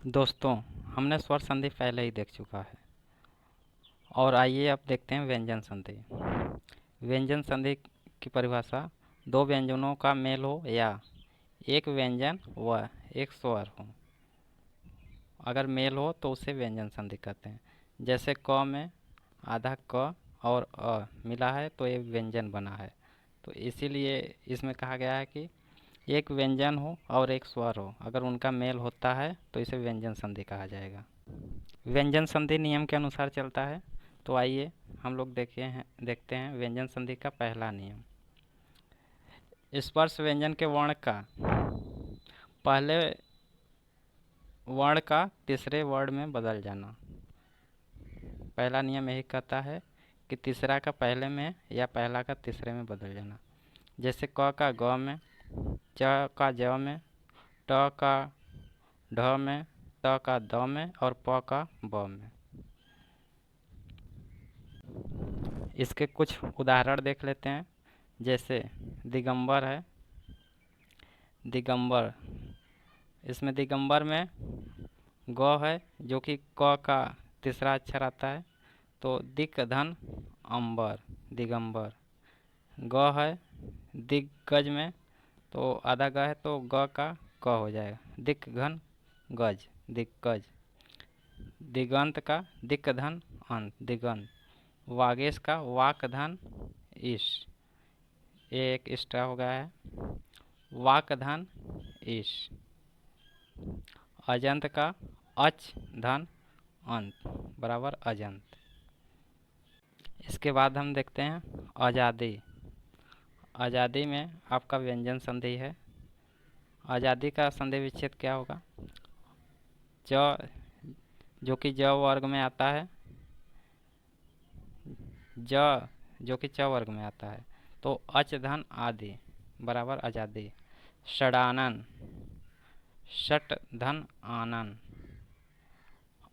दोस्तों, हमने स्वर संधि पहले ही देख चुका है और आइए अब देखते हैं व्यंजन संधि। व्यंजन संधि की परिभाषा दो व्यंजनों का मेल हो या एक व्यंजन व एक स्वर हो। अगर मेल हो तो उसे व्यंजन संधि कहते हैं। जैसे क में आधा क और अ मिला है तो ये व्यंजन बना है। तो इसीलिए इसमें कहा गया है कि एक व्यंजन हो और एक स्वर हो, अगर उनका मेल होता है तो इसे व्यंजन संधि कहा जाएगा। व्यंजन संधि नियम के अनुसार चलता है। तो आइए हम लोग देखते हैं व्यंजन संधि का पहला नियम। स्पर्श व्यंजन के वर्ण का पहले वर्ण का तीसरे वर्ण में बदल जाना। पहला नियम यही कहता है कि तीसरा का पहले में या पहला का तीसरे में बदल जाना। जैसे क का ग में, च का ज में, ट का ढ में, त का द में और प का ब में। इसके कुछ उदाहरण देख लेते हैं। जैसे दिगंबर है, दिगंबर, इसमें दिगंबर में ग है जो कि क का तीसरा अक्षर आता है, तो दिक धन अंबर, दिगंबर। ग है दिग्गज में, तो आधा ग है तो ग का क हो जाएगा, दिक घन गज, दिग्गज। दिगंत का दिक धन अंत, दिगंत। वागेश का वाक धन ईश, ये एक एक्स्ट्रा हो गया है, वाक धन ईश। अजंत का अच धन अंत बराबर अजंत। इसके बाद हम देखते हैं आज़ादी। आज़ादी में आपका व्यंजन संधि है। आज़ादी का संधि विच्छेद क्या होगा? ज जो कि ज वर्ग में आता है, ज जो कि च वर्ग में आता है, तो अच धन आदि बराबर आज़ादी। षडानन, षट धन आनन।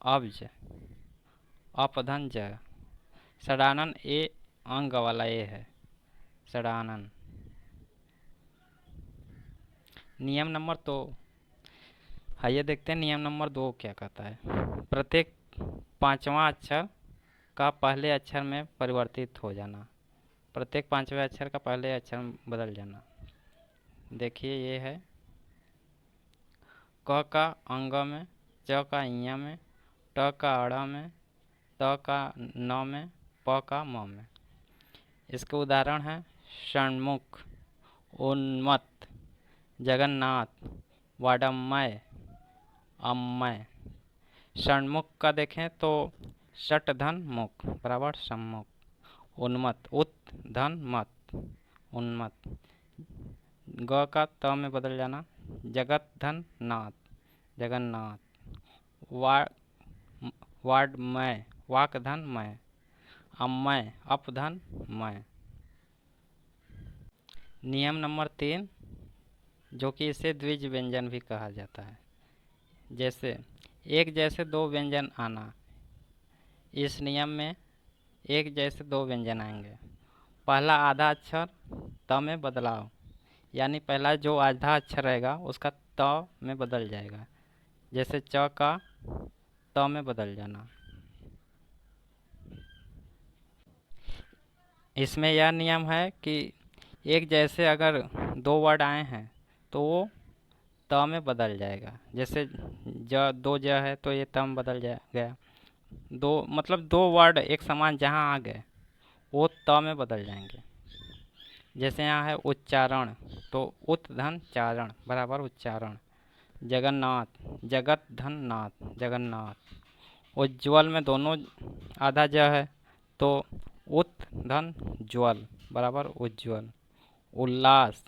अब्ज, अपधन ज। षडानन ए अंग वाला ए है, षडानन। नियम नंबर 2, आइए देखते हैं नियम नंबर 2 क्या कहता है। प्रत्येक पांचवा अक्षर का पहले अक्षर में परिवर्तित हो जाना। प्रत्येक पांचवें अक्षर का पहले अक्षर में बदल जाना। देखिए ये है क का अंग में, च का इया में, ट का अड़ में, त का न में, प का म में। इसके उदाहरण है षण्मुख, उन्मत्त, जगन्नाथ, वाडम्मय, अम्मय। षण्मुख का देखें तो षट धन मुख बराबर सम्मुख। उन्मत्त, उत धन मत, उन्मत्त। ग का त में बदल जाना, जगत धन नाथ, जगन्नाथ। वाडमय, वाक धन मय, अम्मय, अप धन मय। नियम नंबर 3, जो कि इसे द्विज व्यंजन भी कहा जाता है। जैसे एक जैसे दो व्यंजन आना। इस नियम में एक जैसे दो व्यंजन आएंगे। पहला आधा अक्षर त में बदलाव, यानी पहला जो आधा अक्षर रहेगा उसका त में बदल जाएगा। जैसे च का त में बदल जाना। इसमें यह नियम है कि एक जैसे अगर दो वर्ड आए हैं तो वो त में बदल जाएगा। जैसे दो ज है तो ये त में बदल गया। दो मतलब दो वर्ड एक समान जहाँ आ गए वो त में बदल जाएंगे। जैसे यहाँ है उच्चारण, तो उत धन चारण बराबर उच्चारण। जगन्नाथ, जगत धन नाथ, जगन्नाथ। उज्ज्वल में दोनों आधा ज है तो उत धन ज्वल बराबर उज्ज्वल। उल्लास,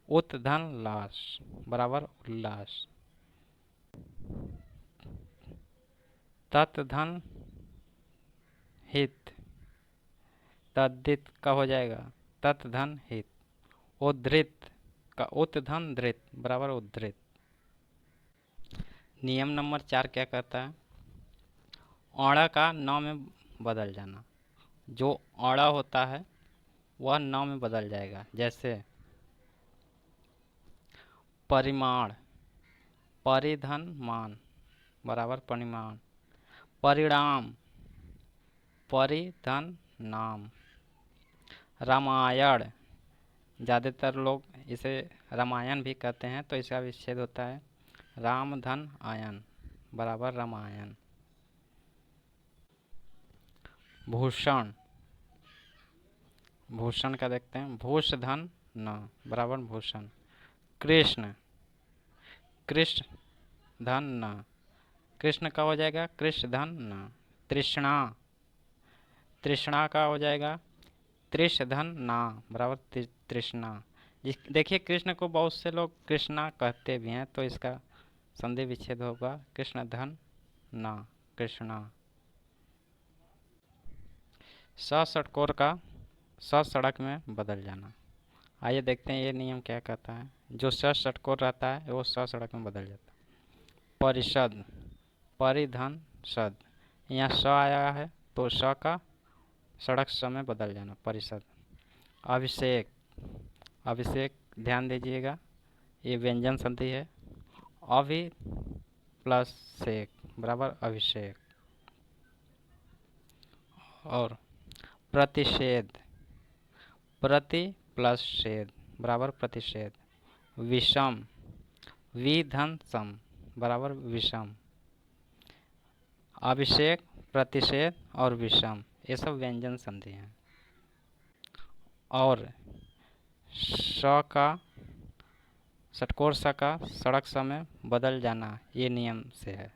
उत धन लास बराबर उल्लास। तत् धन हित, तद्धित का हो जाएगा तत् धन हित। उद्धृत का उत धन धृत बराबर उद्धृत। नियम नंबर 4 क्या कहता है? औड़ा का न में बदल जाना। जो औड़ा होता है वह न में बदल जाएगा। जैसे परिमाण, परिधन मान, बराबर परिमाण। परिणाम, परि धन नाम। रामायण, ज़्यादातर लोग इसे रामायण भी कहते हैं, तो इसका विच्छेद होता है राम धन आयन, बराबर रामायण। भूषण, भूषण का देखते हैं, भूष धन न, बराबर भूषण। कृष्ण, कृष्ण धन न, कृष्ण का हो जाएगा कृष्ण धन न। तृष्णा, तृष्णा का हो जाएगा त्रिश धन ना, बराबर तृष्णा। देखिए कृष्ण को बहुत से लोग कृष्णा कहते भी हैं, तो इसका संधि विच्छेद होगा कृष्ण धन ना, कृष्णा। सषटकोर का सड़क में बदल जाना। आइए देखते हैं ये नियम क्या कहता है। जो सषटकोर रहता है वो सड़क में बदल जाता है। परिषद, परिधन सद, यहाँ स आया है तो स का सड़क स में बदल जाना, परिषद। अभिषेक, अभिषेक ध्यान दीजिएगा ये व्यंजन संधि है, अभि प्लस शेक बराबर अभिषेक। और प्रतिषेध, प्रति प्लस छेद बराबर प्रतिषेध। विषम, वि धन सम बराबर विषम। अभिषेक, प्रतिषेध और विषम ये सब व्यंजन संधि हैं। और स का षटकोर स का सड़क स में बदल जाना ये नियम से है।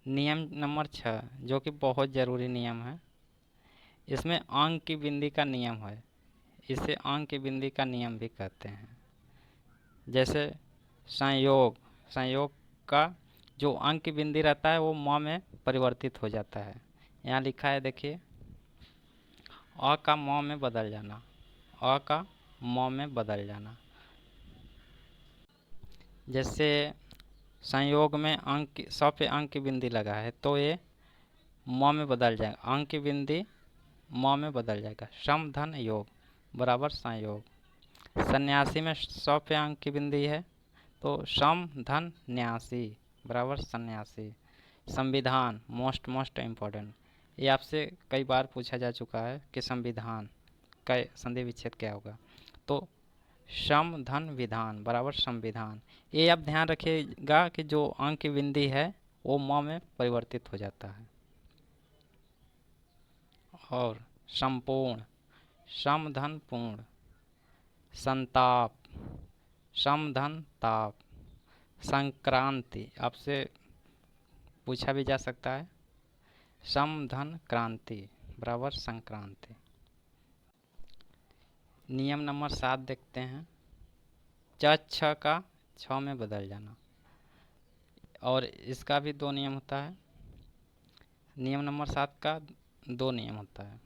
नियम नंबर 6 जो कि बहुत ज़रूरी नियम है, इसमें अंक की बिंदी का नियम है। इसे अंक की बिंदी का नियम भी कहते हैं। जैसे संयोग, संयोग का जो अंक की बिंदी रहता है वो म में परिवर्तित हो जाता है। यहाँ लिखा है देखिए, अ का म में बदल जाना, अ का म में बदल जाना। जैसे संयोग में अंक 100 पे अंक की बिंदी लगा है तो ये म में बदल जाएगा, अंक की बिंदी म में बदल जाएगा। सम धन योग बराबर संयोग। सन्यासी में 100 पे अंक की बिंदी है तो सम धन न्यासी बराबर सन्यासी। संविधान, मोस्ट इम्पोर्टेंट, ये आपसे कई बार पूछा जा चुका है कि संविधान का संधि विच्छेद क्या होगा, तो सम धन विधान बराबर संविधान। ये आप ध्यान रखिएगा कि जो अंक की बिंदी है वो म में परिवर्तित हो जाता है। और संपूर्ण, सम धन पूर्ण। संताप, सम धन ताप। संक्रांति आपसे पूछा भी जा सकता है, सम धन क्रांति बराबर संक्रांति। नियम नंबर 7 देखते हैं, च छ का छ में बदल जाना, और इसका भी 2 नियम होता है। नियम नंबर 7 का 2 नियम होता है,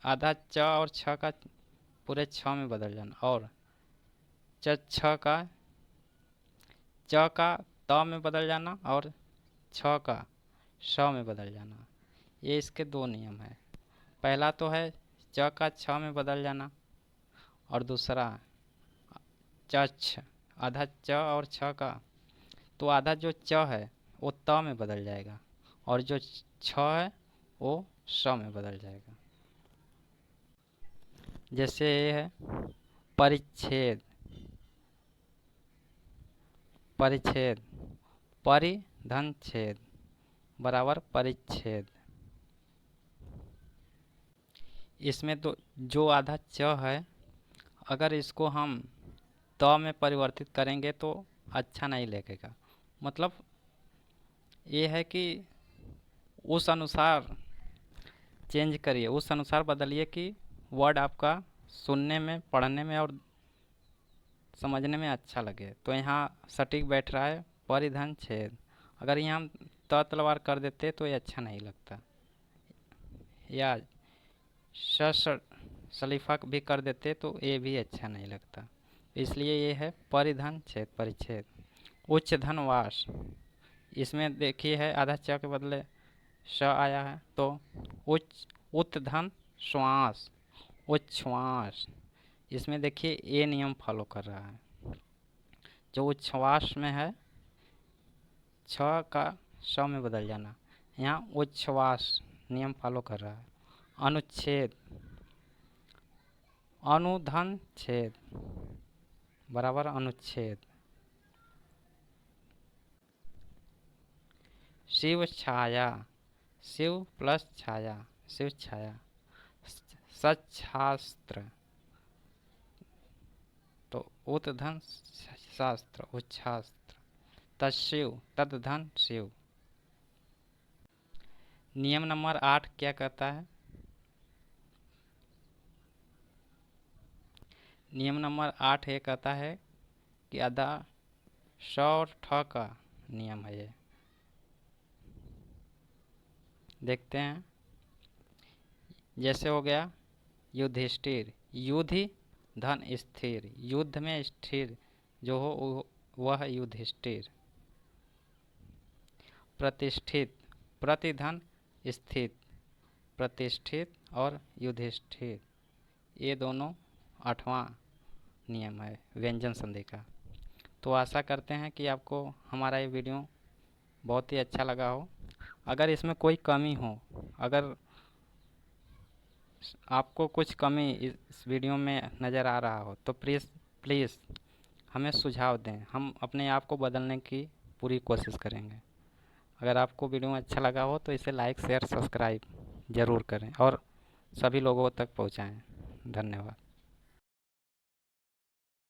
आधा च और छ का पूरे छ में बदल जाना, और च छ का च का त में बदल जाना और छ का श में बदल जाना। ये इसके 2 नियम है। पहला तो है च का छ में बदल जाना, और दूसरा छ, आधा च और छ का, तो आधा जो च है वो त में बदल जाएगा और जो छ है वो श में बदल जाएगा। जैसे ये है परिच्छेद, परिच्छेद, परि धन छेद बराबर परिच्छेद। इसमें तो जो आधा च है अगर इसको हम त में परिवर्तित करेंगे तो अच्छा नहीं लगेगा। मतलब ये है कि उस अनुसार चेंज करिए, उस अनुसार बदलिए कि वर्ड आपका सुनने में, पढ़ने में और समझने में अच्छा लगे। तो यहाँ सटीक बैठ रहा है परिधन छेद। अगर यहाँ हम त तलवार कर देते तो ये अच्छा नहीं लगता, या सलीफा भी कर देते तो ये भी अच्छा नहीं लगता। इसलिए ये है परिधन छेद परिच्छेद। उच्च धन वास, इसमें देखिए है आधा च के बदले श आया है तो उच्च उत धन श्वास, उच्छ्वास। इसमें देखिए ये नियम फॉलो कर रहा है, जो उच्छ्वास में है छ का श में बदल जाना। यहाँ उच्छ्वास नियम फॉलो कर रहा है। अनुच्छेद, अनुधन छेद बराबर अनुच्छेद। शिव छाया, शिव प्लस छाया, शिव छाया। सच्छास्त्र, तो उत्धन शास्त्र, उच्छास्त्र। तत्शिव, तद्धन शिव। नियम नंबर 8 क्या कहता है? नियम नंबर 8 ये कहता है कि अदा श और ठ का नियम है ये। देखते हैं, जैसे हो गया युधिष्ठिर, युधि धन स्थिर, युद्ध में स्थिर जो हो वह युधिष्ठिर। प्रतिष्ठित, प्रतिधन स्थित, प्रतिष्ठित और युधिष्ठिर, ये दोनों 8वां नियम है व्यंजन संधि का। तो आशा करते हैं कि आपको हमारा ये वीडियो बहुत ही अच्छा लगा हो। अगर इसमें कोई कमी हो, अगर आपको कुछ कमी इस वीडियो में नज़र आ रहा हो तो प्लीज़ हमें सुझाव दें, हम अपने आप को बदलने की पूरी कोशिश करेंगे। अगर आपको वीडियो अच्छा लगा हो तो इसे लाइक शेयर सब्सक्राइब ज़रूर करें और सभी लोगों तक पहुंचाएं। धन्यवाद।